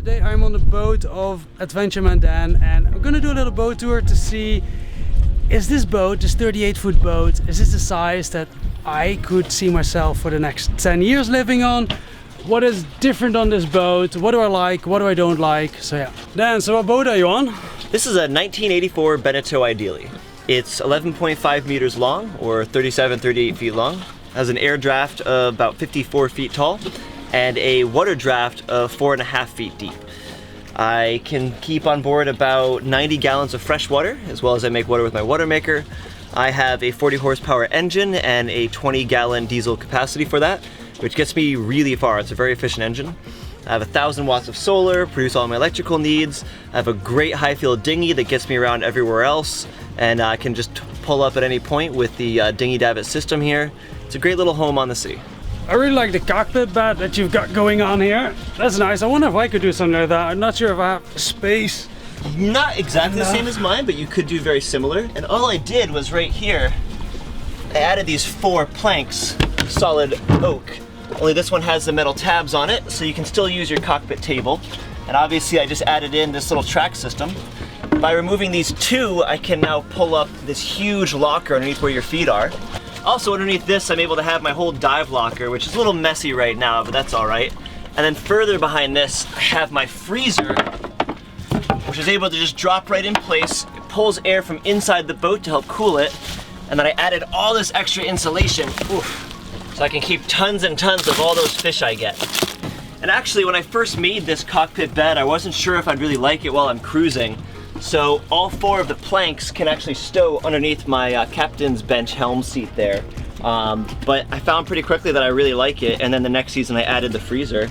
Today I'm on the boat of Adventureman Dan, and I'm gonna do a little boat tour to see, is this boat, this 38-foot boat, is this the size that I could see myself for the next 10 years living on? What is different on this boat? What do I like? What do I don't like? So yeah. Dan, so what boat are you on? This is a 1984 Beneteau Ideally. It's 11.5 meters long, or 38 feet long. Has an air draft of about 54 feet tall, and a water draft of 4.5 feet deep. I can keep on board about 90 gallons of fresh water, as well as I make water with my water maker. I have a 40 horsepower engine and a 20-gallon diesel capacity for that, which gets me really far. It's a very efficient engine. I have 1,000 watts of solar, produce all my electrical needs. I have a great high field dinghy that gets me around everywhere else, and I can just pull up at any point with the dinghy davit system here. It's a great little home on the sea. I really like the cockpit bed that you've got going on here. That's nice. I wonder if I could do something like that. I'm not sure if I have space. Not exactly the same as mine, but you could do very similar. And all I did was right here, I added these 4 planks, solid oak. Only this one has the metal tabs on it, so you can still use your cockpit table. And obviously I just added in this little track system. By removing these 2, I can now pull up this huge locker underneath where your feet are. Also underneath this, I'm able to have my whole dive locker, which is a little messy right now, but that's all right. And then further behind this, I have my freezer, which is able to just drop right in place. It pulls air from inside the boat to help cool it. And then I added all this extra insulation, so I can keep tons and tons of all those fish I get. And actually, when I first made this cockpit bed, I wasn't sure if I'd really like it while I'm cruising. So all 4 of the planks can actually stow underneath my captain's bench helm seat there. But I found pretty quickly that I really like it, and then the next season I added the freezer.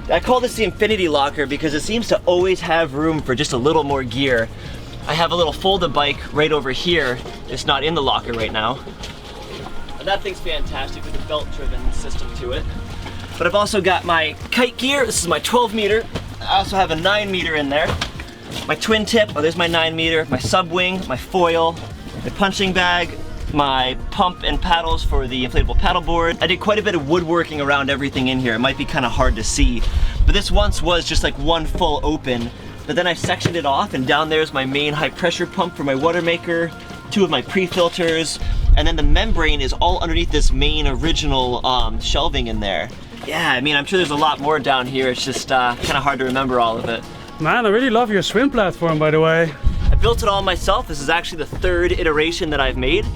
I call this the infinity locker because it seems to always have room for just a little more gear. I have a little fold-a bike right over here. It's not in the locker right now. And that thing's fantastic with a belt-driven system to it. But I've also got my kite gear. This is my 12 meter. I also have a 9 meter in there. My twin tip, oh there's my 9 meter, my sub wing, my foil, my punching bag, my pump and paddles for the inflatable paddleboard. I did quite a bit of woodworking around everything in here. It might be kind of hard to see, but this once was just like one full open, but then I sectioned it off, and down there's my main high pressure pump for my water maker, 2 of my pre-filters, and then the membrane is all underneath this main original shelving in there. Yeah, I mean, I'm sure there's a lot more down here. It's just kind of hard to remember all of it. Man, I really love your swim platform, by the way. I built it all myself. This is actually the 3rd iteration that I've made.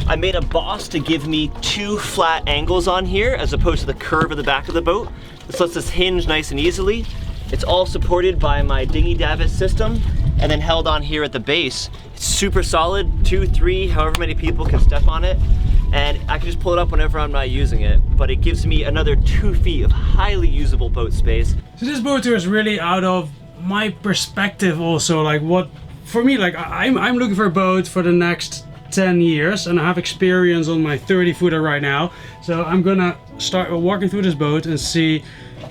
I made a boss to give me 2 flat angles on here as opposed to the curve of the back of the boat. This lets us hinge nice and easily. It's all supported by my dinghy davit system and then held on here at the base. It's super solid, 2, 3, however many people can step on it. And I can just pull it up whenever I'm not using it, but it gives me another 2 feet of highly usable boat space. So this boat tour is really out of my perspective also, like what, for me, like I'm looking for a boat for the next 10 years, and I have experience on my 30-footer right now. So I'm gonna start walking through this boat and see,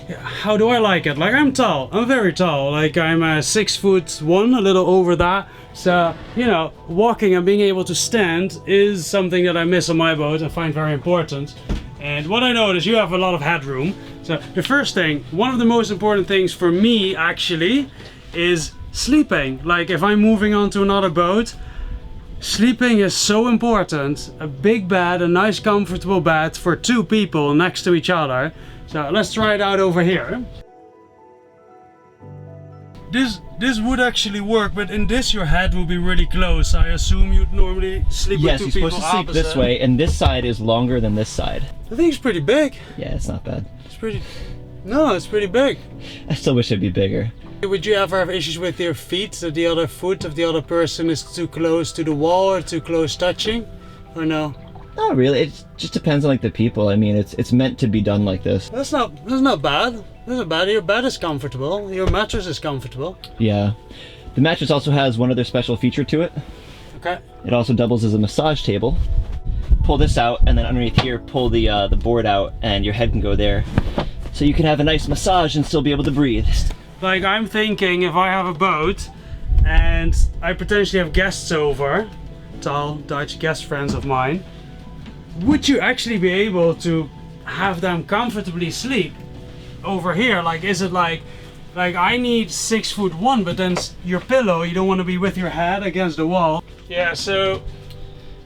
how do I like it? Like I'm tall, I'm very tall, like I'm 6'1", a little over that. So, you know, walking and being able to stand is something that I miss on my boat and find very important. And what I noticed, you have a lot of headroom. So the first thing, one of the most important things for me actually is sleeping. Like if I'm moving on to another boat, sleeping is so important. A big bed, a nice comfortable bed for 2 people next to each other. So let's try it out over here. This would actually work, but in this your head will be really close. I assume you'd normally sleep with 2 people opposite. Yes, you're supposed to sleep this way, and this side is longer than this side. I think it's pretty big. Yeah, it's not bad. It's pretty... No, it's pretty big. I still wish it'd be bigger. Would you ever have issues with your feet, that the other foot of the other person is too close to the wall or too close touching? Or no? Not really. It just depends on like the people. I mean, it's meant to be done like this. That's not bad. That's not bad. Your bed is comfortable. Your mattress is comfortable. Yeah. The mattress also has one other special feature to it. Okay. It also doubles as a massage table. Pull this out, and then underneath here, pull the board out, and your head can go there. So you can have a nice massage and still be able to breathe. Like I'm thinking, if I have a boat and I potentially have guests over, tall Dutch guest friends of mine, would you actually be able to have them comfortably sleep over here? Like, is it like Like I need 6'1", but then your pillow, you don't want to be with your head against the wall. Yeah, so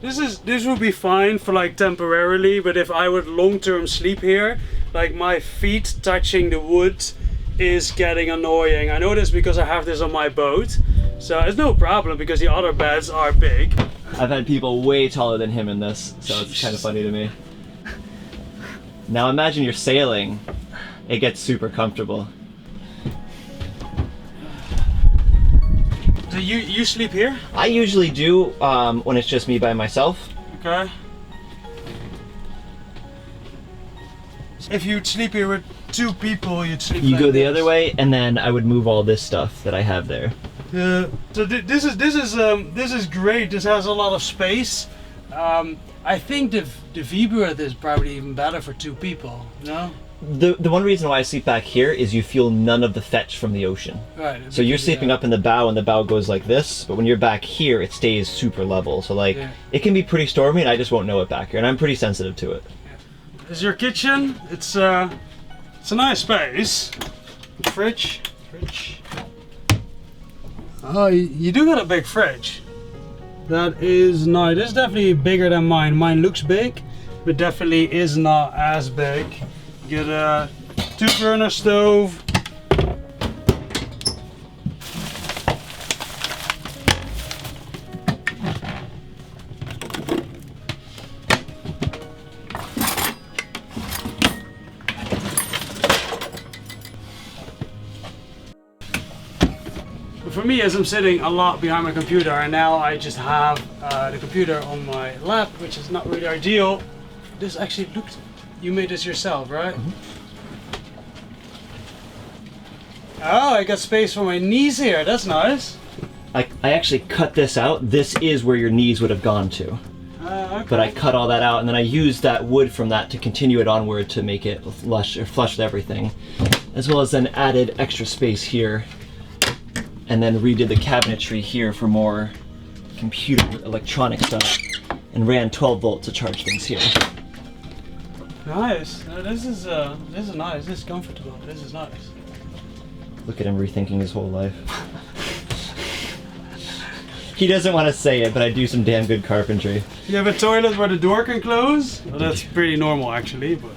this would be fine for like temporarily, but if I would long-term sleep here, like my feet touching the wood is getting annoying. I know this because I have this on my boat, so it's no problem because the other beds are big. I've had people way taller than him in this, so it's kind of funny to me. Now imagine you're sailing, it gets super comfortable. So you sleep here? I usually do when it's just me by myself. Okay. If you'd sleep here with 2 people, you'd sleep. You like go the this. other way, and then I would move all this stuff that I have there. Yeah. So this is great. This has a lot of space. I think the V-berth is probably even better for 2 people. No. The one reason why I sleep back here is you feel none of the fetch from the ocean. Right. So you're sleeping up in the bow, and the bow goes like this, but when you're back here, it stays super level. So like, it can be pretty stormy, and I just won't know it back here, and I'm pretty sensitive to it. This is your kitchen. It's a nice space. Fridge. Oh, you do got a big fridge. That is nice. This is definitely bigger than mine. Mine looks big, but definitely is not as big. Get a 2-burner stove. For me, as I'm sitting a lot behind my computer, and now I just have the computer on my lap, which is not really ideal. This actually looks. You made this yourself, right? Mm-hmm. Oh, I got space for my knees here. That's nice. I actually cut this out. This is where your knees would have gone to. Okay. But I cut all that out, and then I used that wood from that to continue it onward to make it flush with everything, as well as then added extra space here, and then redid the cabinetry here for more computer electronic stuff, and ran 12 volt to charge things here. Nice. No, this is nice. This is comfortable. This is nice. Look at him rethinking his whole life. He doesn't want to say it, but I do some damn good carpentry. You have a toilet where the door can close? Well, that's pretty normal actually, but...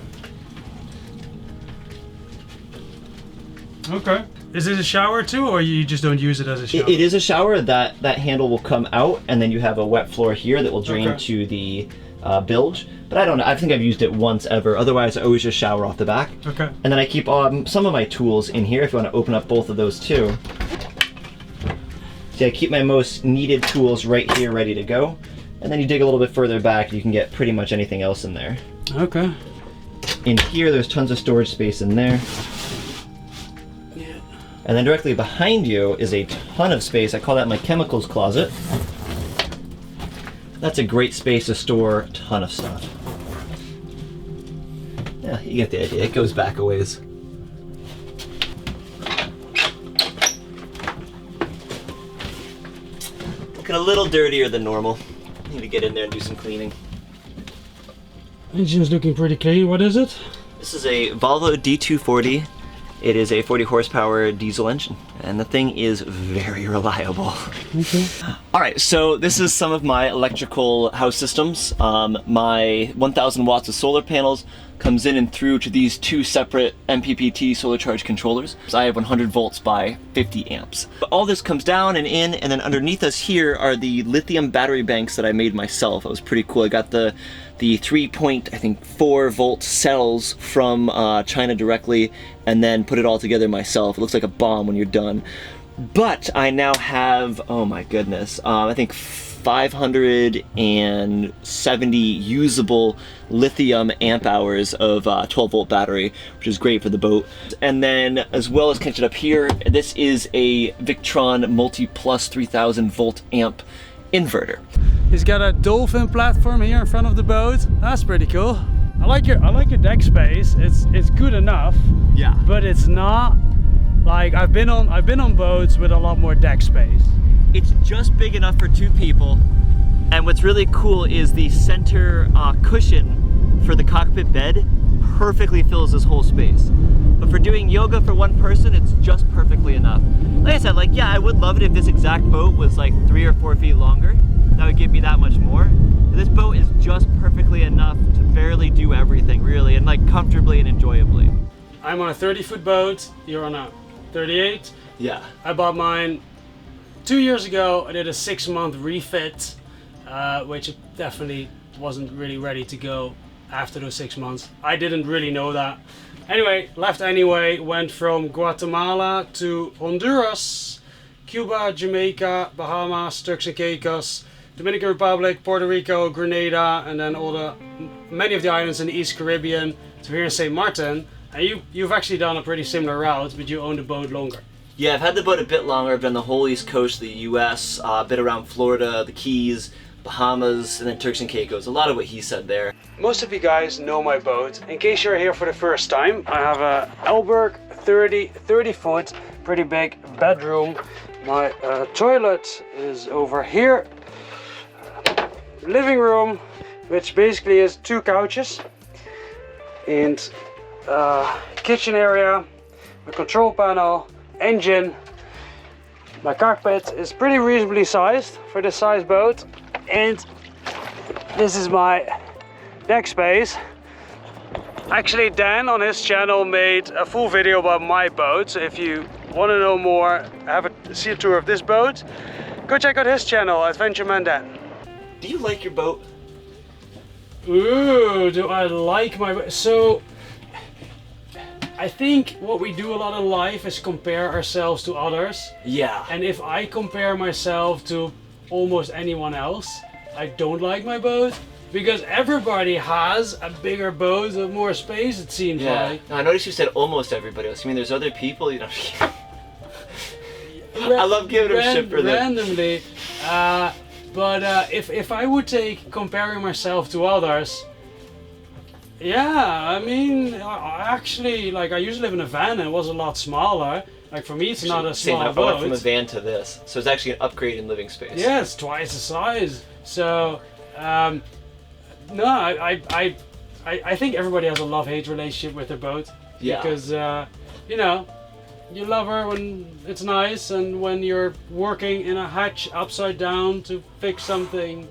Okay. Is it a shower too, or you just don't use it as a shower? It is a shower. That handle will come out, and then you have a wet floor here that will drain to the bilge. But I don't know. I think I've used it once ever. Otherwise, I always just shower off the back. Okay. And then I keep some of my tools in here if you want to open up both of those too. See, I keep my most needed tools right here ready to go. And then you dig a little bit further back, you can get pretty much anything else in there. Okay. In here, there's tons of storage space in there. Yeah. And then directly behind you is a ton of space. I call that my chemicals closet. That's a great space to store a ton of stuff. Yeah, you get the idea. It goes back a ways. Looking a little dirtier than normal. Need to get in there and do some cleaning. Engine's looking pretty clean. What is it? This is a Volvo D240. It is a 40 horsepower diesel engine, and the thing is very reliable. Okay. All right, so this is some of my electrical house systems. My 1000 watts of solar panels comes in and through to these 2 separate MPPT solar charge controllers. So I have 100 volts by 50 amps. But all this comes down and in, and then underneath us here are the lithium battery banks that I made myself. It was pretty cool. I got the 3.4 volt cells from China directly, and then put it all together myself. It looks like a bomb when you're done. But I now have, oh my goodness, I think 570 usable lithium amp hours of 12 volt battery, which is great for the boat. And then as well as connected up here, this is a Victron Multi Plus 3000 volt amp inverter. He's got a dolphin platform here in front of the boat. That's pretty cool. I like your deck space. It's good enough. Yeah. But it's not like I've been on boats with a lot more deck space. It's just big enough for 2 people. And what's really cool is the center cushion for the cockpit bed perfectly fills this whole space. But for doing yoga for one person, it's just perfectly enough. Like I said, like, yeah, I would love it if this exact boat was like 3 or 4 feet longer. That would give me that much more. But this boat is just perfectly enough to barely do everything, really, and like comfortably and enjoyably. I'm on a 30-foot boat, you're on a 38. Yeah. I bought mine 2 years ago. I did a 6-month refit, which definitely wasn't really ready to go after those 6 months. I didn't really know that. Anyway, left anyway, went from Guatemala to Honduras, Cuba, Jamaica, Bahamas, Turks and Caicos, Dominican Republic, Puerto Rico, Grenada, and then many of the islands in the East Caribbean to here in St. Martin. And you've actually done a pretty similar route, but you own the boat longer. Yeah, I've had the boat a bit longer. I've done the whole East Coast of the US, a bit around Florida, the Keys, Bahamas, and then Turks and Caicos. A lot of what he said there. Most of you guys know my boat. In case you're here for the first time, I have a Elberg 30 foot, pretty big bedroom. My toilet is over here. Living room, which basically is 2 couches, and kitchen area, my control panel, engine. My cockpit is pretty reasonably sized for this size boat, and this is my deck space. Actually, Dan on his channel made a full video about my boat, so if you want to know more, see a tour of this boat, go check out his channel, Adventureman Dan. Do you like your boat? Ooh, do I like my boat? So, I think what we do a lot in life is compare ourselves to others. Yeah. And if I compare myself to almost anyone else, I don't like my boat. Because everybody has a bigger boat with more space, it seems like. No, I noticed you said almost everybody else. I mean, there's other people, you know. I love giving them shit for that. Randomly. But if I would take comparing myself to others, yeah, I mean, actually, like, I used to live in a van and it was a lot smaller. Like, for me, it's not a small boat. I went from a van to this, so it's actually an upgrade in living space. Yeah, it's twice the size. So, no, I think everybody has a love-hate relationship with their boat. Yeah. Because, you know, you love her when it's nice, and when you're working in a hatch upside down to fix something.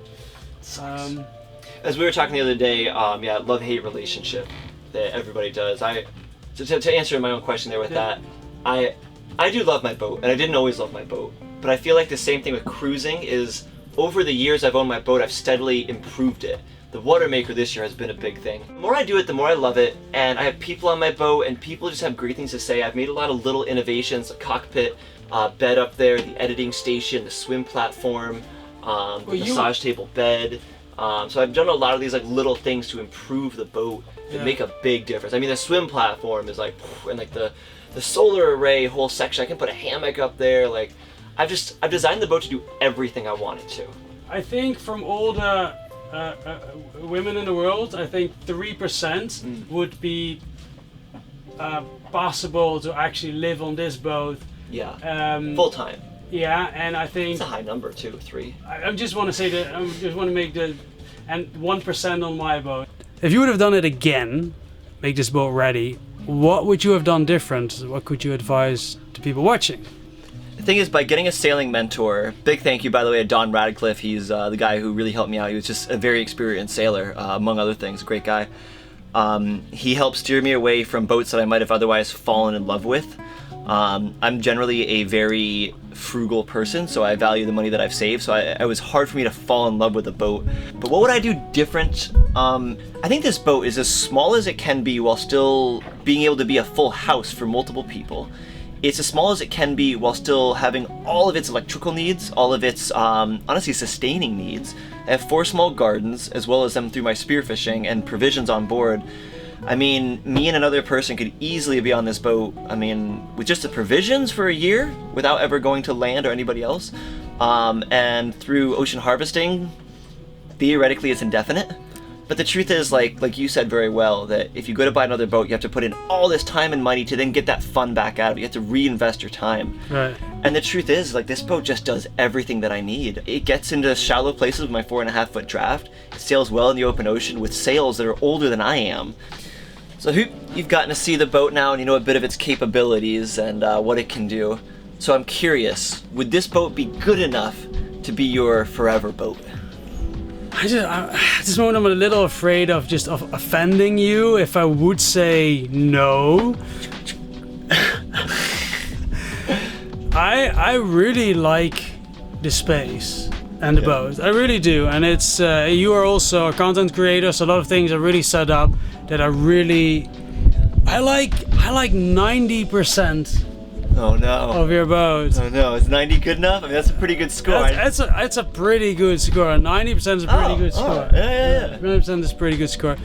As we were talking the other day, yeah, love-hate relationship that everybody does. To answer my own question there with that, I do love my boat, and I didn't always love my boat. But I feel like the same thing with cruising is, over the years I've owned my boat, I've steadily improved it. The water maker this year has been a big thing. The more I do it, the more I love it, and I have people on my boat, and people just have great things to say. I've made a lot of little innovations, the cockpit, bed up there, the editing station, the swim platform, the massage table bed. So I've done a lot of these like little things to improve the boat that make a big difference. I mean, the swim platform is like, and like the solar array whole section, I can put a hammock up there. Like, I've designed the boat to do everything I want it to. I think from all the women in the world, I think 3% would be possible to actually live on this boat. Yeah. Full time. Yeah, and I think it's a high number too, 3. I just want to say that I just want to make and 1% on my boat. If you would have done it again, make this boat ready, what would you have done different? What could you advise to people watching? The thing is, by getting a sailing mentor, big thank you by the way to Don Radcliffe. He's the guy who really helped me out. He was just a very experienced sailor, among other things, a great guy. He helped steer me away from boats that I might have otherwise fallen in love with. I'm generally a very frugal person, so I value the money that I've saved, so it was hard for me to fall in love with a boat. But what would I do different? I think this boat is as small as it can be while still being able to be a full house for multiple people. It's as small as it can be while still having all of its electrical needs, all of its, honestly, sustaining needs. I have 4 small gardens, as well as them through my spearfishing and provisions on board. I mean, me and another person could easily be on this boat, I mean, with just the provisions for a year, without ever going to land or anybody else. And through ocean harvesting, theoretically it's indefinite. But the truth is, like you said very well, that if you go to buy another boat, you have to put in all this time and money to then get that fun back out of it. You have to reinvest your time. Right. And the truth is, like, this boat just does everything that I need. It gets into shallow places with my 4.5-foot draft. It sails well in the open ocean with sails that are older than I am. So you've gotten to see the boat now, and you know a bit of its capabilities and what it can do. So I'm curious, would this boat be good enough to be your forever boat? At this moment I'm a little afraid of offending you if I would say no. I really like the space and the boat. I really do. And it's you are also a content creator, so a lot of things are really set up that are really I like 90% Oh no. of your boat. Oh no, is 90 good enough? I mean, that's a pretty good score. It's a pretty good score. 90% is a pretty good score. Yeah. 90% is a pretty good score.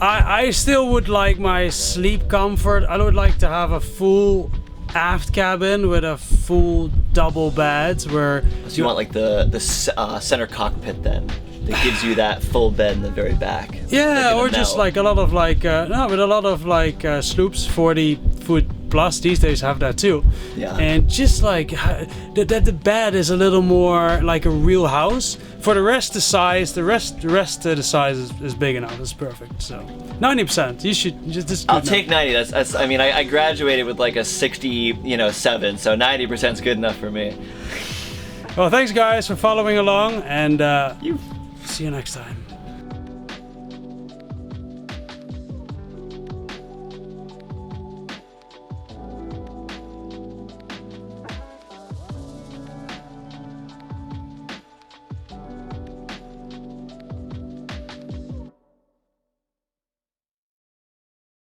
I still would like my sleep comfort. I would like to have a full aft cabin with a full double bed where... So you want like the center cockpit then? That gives you that full bed in the very back. Yeah, or just like a lot of like... no, but a lot of like sloops, 40 foot plus these days have that too. Yeah. And just like that the bed is a little more like a real house. For the rest the rest of the size is big enough. It's perfect. So 90%. You should just I'll take 90. That's I mean I graduated with like a 67, so 90% is good enough for me. Well, thanks guys for following along, and see you next time.